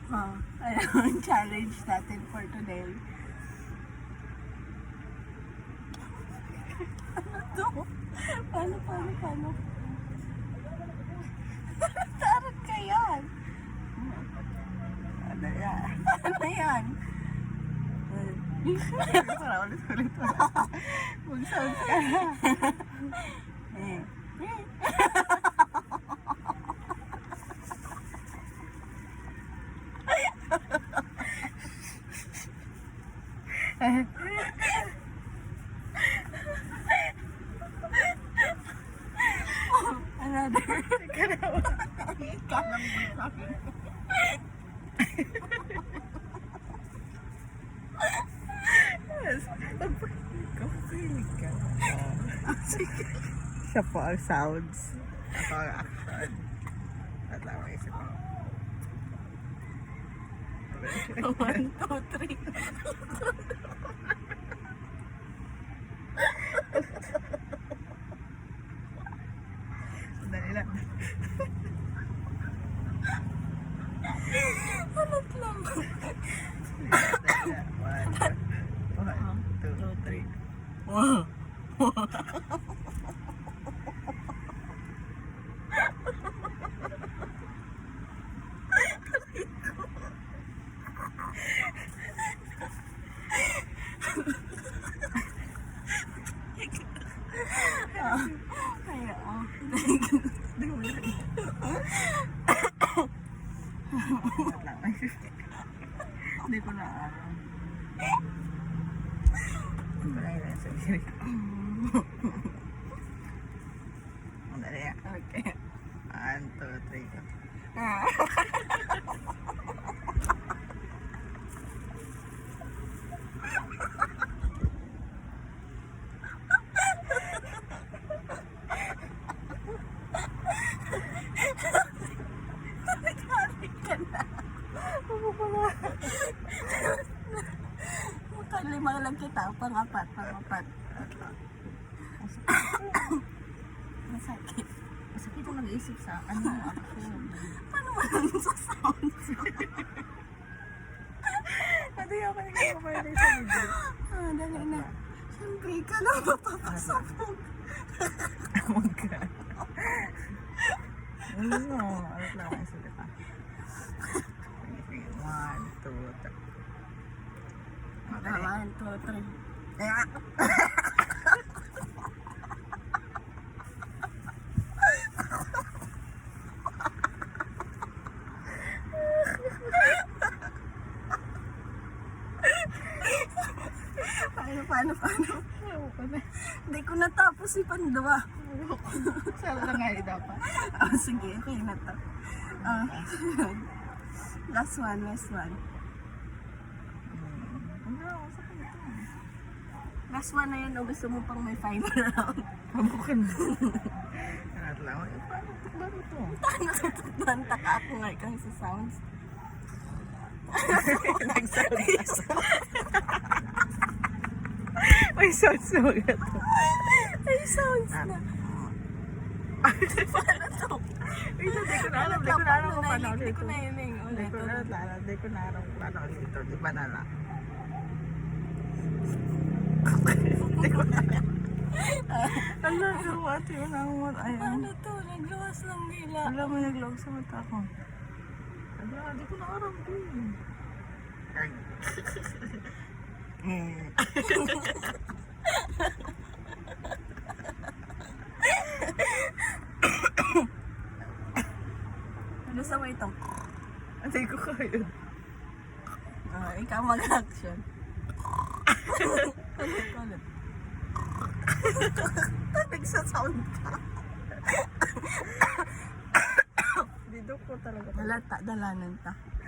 Ayun, challenge natin for today. Ano to? Paano? Tarot ka yan. Ano yan? Ano yan? Para ulit. Mag-sounds ka na. Eh. Another. Yes. Kapilig ka. Sige. Siya po ang sounds. Ako ang action. At lang ang isip mo. 1, 2, 3. Dali lang. Anot lang. 1, 2, 3. Wow. Hindi ko na alam. Sige. Ang dali yan. Okay. 1, 2, 3. Makalima lang kita. Pangapat. Masakit. Masakit ang nag-iisip sa ano ako. Paano mo lang sa sounds? Hindi ako nagkakapalit sa video. Dali na. Siyempre, ka lang mapapasabog. Oh God. Ano? Ano lang ang sulit ah? 1, 2, 3. 1, 2, 3. Paano? Hindi ko natapos si Pandua. Saan lang nga dapat? Sige, okay na to. Last one. Last one na yun, o gusto mo pang may final round? Mabukan mo. Ano lang? Paano tuklan ito? Natutunan taka ako nga ikang sa sounds. Nag-sounds. May sounds na mga ito. Ay, sounds na. Paano to? Wait, hindi ko na alam kung paano Hindi ito. ko na yun eh. Hindi ko na alam kung paano ito. Di ba na lang? Hindi ko na alam. Ala, gawa ito yun ang mata. Paano to? Nagluwas lang nila. Alam mo, naglaog sa mata ko. Ala, di ko na alam ko yun. Ano sa may itong? Hindi ko kaya. Ikaw mag-action. Ulit. Nagsasound ka. Dito ko talaga. Halata, dalanan ta.